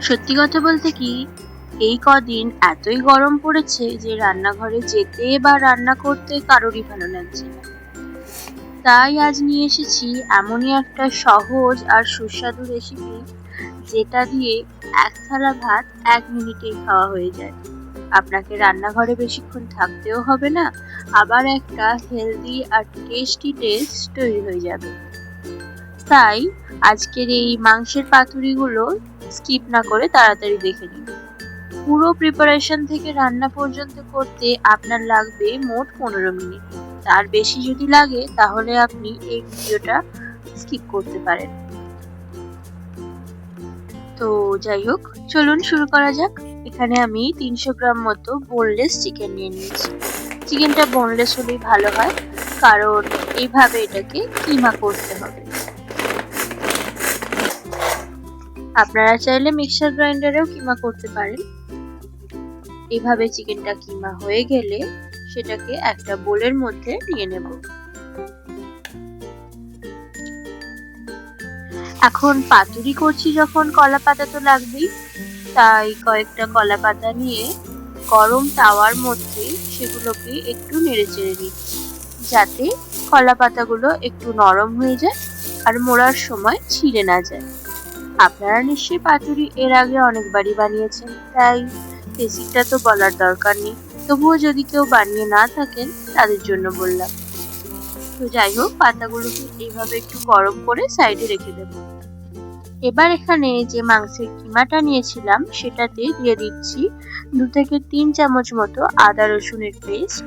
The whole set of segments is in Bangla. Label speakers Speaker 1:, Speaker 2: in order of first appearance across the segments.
Speaker 1: সত্যি কথা বলতে কি, এই কদিন এতই গরম পড়েছে যে রান্নাঘরে যেতে বা রান্না করতে কারোরই ভালো লাগছে না। তাই আজ নিয়ে এসেছি এমনই একটা সহজ আর সুস্বাদু রেসিপি, যেটা দিয়ে এক থালা ভাত ১ মিনিটেই খাওয়া হয়ে যায়। আপনাকে রান্নাঘরে বেশিক্ষণ থাকতেও হবে না, আবার একটা হেলদি আর টেস্টি টেস্ট তৈরি হয়ে যাবে। তাই আজকের এই মাংসের পাতুরিগুলো স্কিপ না করে তাড়াতাড়ি দেখে নিন। পুরো প্রিপারেশন থেকে রান্না পর্যন্ত করতে আপনার লাগবে মোট ১৫ মিনিট। তার বেশি যদি লাগে তাহলে আপনি এই ভিডিওটা স্কিপ করতে পারেন। তো যাই হোক, চলুন শুরু করা যাক। এখানে আমি ৩০০ গ্রাম মতো বোনলেস চিকেন নিয়ে নিয়েছি। চিকেনটা বোনলেস হলেই ভালো হয়, কারণ এইভাবে এটাকে কিমা করতে হবে। আপনারা চাইলে মিক্সার গ্রাইন্ডারেও কিমা করতে পারেন। এইভাবে চিকেনটা কিমা হয়ে গেলে সেটাকে একটা বোলের মধ্যে নিয়ে নেব। এখন পাতুরি করছি যখন কলা পাতা তো লাগবেই, তাই কয়েকটা কলা পাতা নিয়ে গরম তাওয়ার মধ্যে সেগুলোকে একটু নেড়ে চেড়ে নিচ্ছি, যাতে কলা পাতাগুলো একটু নরম হয়ে যায় আর মোড়ার সময় ছিঁড়ে না যায়। আপনারা নিশ্চয়ই পাতুরি এর আগে অনেকবারই বানিয়েছেন, তাই রেসিপিটা তো বলার দরকার নেই। তবুও যদি কেউ বানিয়ে না থাকেন তাদের জন্য বললাম। তো যাই হোক, পাতাগুলোকে এইভাবে একটু গরম করে সাইডে রেখে দেব। এবার এখানে যে মাংসের কিমাটা নিয়েছিলাম সেটাতে দিয়ে দিচ্ছি ২ থেকে ৩ চামচ মতো আদা রসুনের পেস্ট।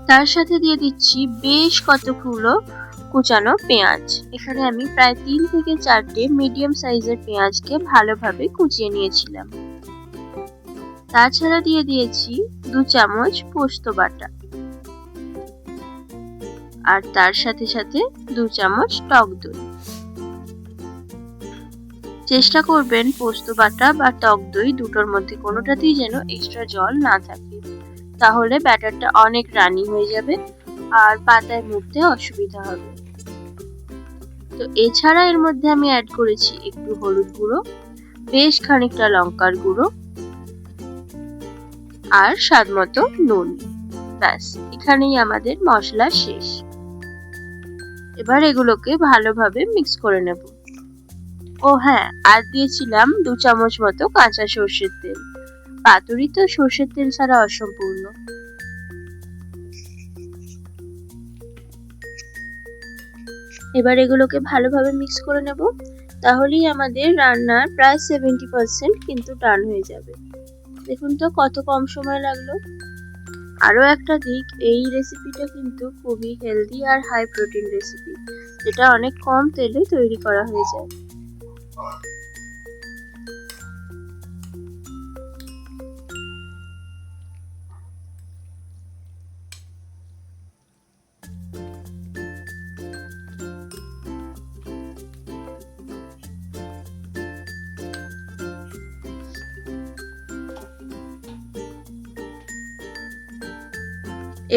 Speaker 1: তার সাথে দিয়ে দিচ্ছি বেশ কতগুলো কুচানো পেঁয়াজ। এখানে আমি প্রায় ৩ থেকে ৪টে মিডিয়াম সাইজের পেঁয়াজকে ভালোভাবে কুচিয়ে নিয়েছিলাম। তাছাড়া দিয়ে দিয়েছি ২ চামচ পোস্ত বাটা, আর তার সাথে সাথে ২ চামচ টক দই। চেষ্টা করবেন পোস্ত বাটা বা টক দই দুটোর মধ্যে কোনোটাতেই যেন এক্সট্রা জল না থাকে, তাহলে ব্যাটারটা অনেক রানি হয়ে যাবে আর পাতায় মুড়তে অসুবিধা হবে। তো এছাড়া এর মধ্যে আমি অ্যাড করেছি একটু হলুদ গুঁড়ো, বেশ খানিকটা লঙ্কার গুঁড়ো আর স্বাদ মতো নুন। ব্যাস, এখানেই আমাদের মশলা শেষ। এবার এগুলোকে ভালোভাবে মিক্স করে নেব। ও হ্যাঁ, আর দিয়েছিলাম ২ চামচ মতো কাঁচা সর্ষের তেল। পাতুরি তো সর্ষের তেল ছাড়া অসম্পূর্ণ। এবার এগুলোকে ভালোভাবে মিক্স করে নেব, তাহলেই আমাদের রান্নার প্রায় 70% কিন্তু ডান হয়ে যাবে। দেখুন তো কত কম সময় লাগলো। আরো একটা দিক, এই রেসিপিটা কিন্তু খুবই হেলদি আর হাই প্রোটিন রেসিপি, যেটা অনেক কম তেলে তৈরি করা হয়ে যায়।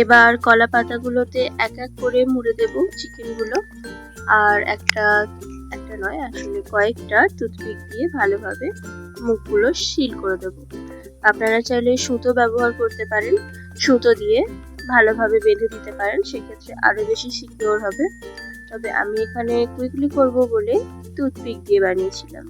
Speaker 1: এবার কলা পাতাগুলোতে এক এক করে মুড়ে দেব চিকেনগুলো, আর একটা নয়, আসলে কয়েকটা টুথপিক দিয়ে ভালোভাবে মুখগুলো সিল করে দেব। আপনারা চাইলে সুতো ব্যবহার করতে পারেন, সুতো দিয়ে ভালোভাবে বেঁধে দিতে পারেন, সেক্ষেত্রে আরো বেশি সিকিউর হবে। তবে আমি এখানে কুইকলি করব বলে টুথপিক দিয়ে বানিয়েছিলাম।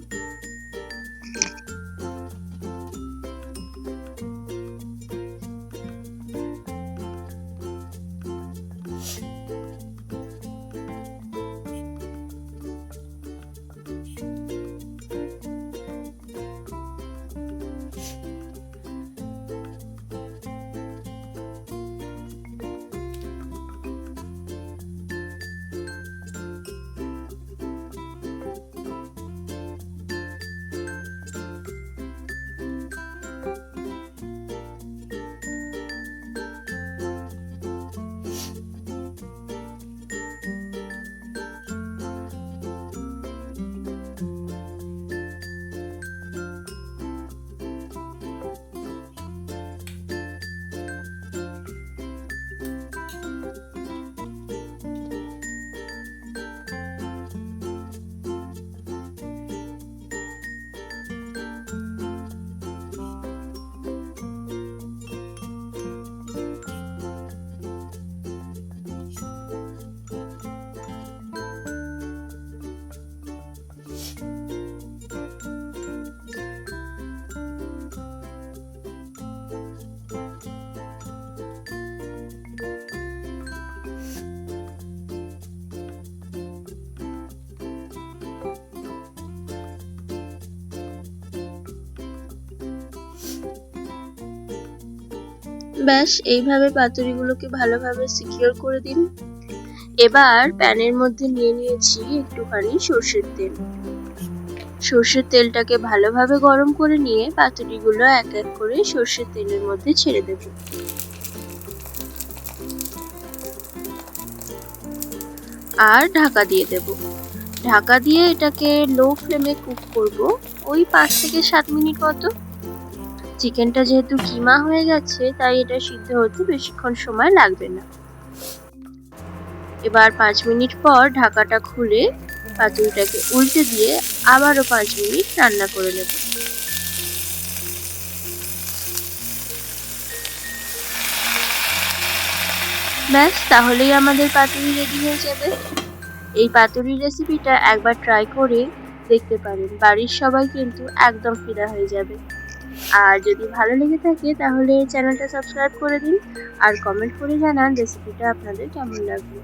Speaker 1: ব্যাস এইভাবে পাতুরিগুলোকে ভালোভাবে সিকিউর করে দিন। এবার প্যানের মধ্যে নিয়ে নিয়েছি একটুখানি সর্ষের তেল। সর্ষের তেলটাকে ভালোভাবে গরম করে নিয়ে পাতুরিগুলো এক এক করে সর্ষের তেলের মধ্যে ছেড়ে দেব। আর ঢাকা দিয়ে দেব। ঢাকা দিয়ে এটাকে লো ফ্লেমে কুক করব ওই 5 থেকে 7 মিনিট মতো। চিকেনটা যেহেতু কিমা হয়ে গেছে তাই এটা সিদ্ধ হতে বেশিক্ষণ সময় লাগবে না। এবার 5 মিনিট পর ঢাকাটা খুলে পাতুরিটাকে উল্টে দিয়ে আবারও 5 মিনিট রান্না করে নেব। ব্যাস তাহলেই আমাদের পাতুরি রেডি হয়ে যাবে। এই পাতুরি রেসিপিটা একবার ট্রাই করে দেখতে পারেন, বাড়ির সবাই কিন্তু একদম ফিদা হয়ে যাবে। আর যদি ভালো লেগে থাকে তাহলে চ্যানেলটা সাবস্ক্রাইব করে দিন আর কমেন্ট করে জানান রেসিপিটা আপনাদের কেমন লাগলো।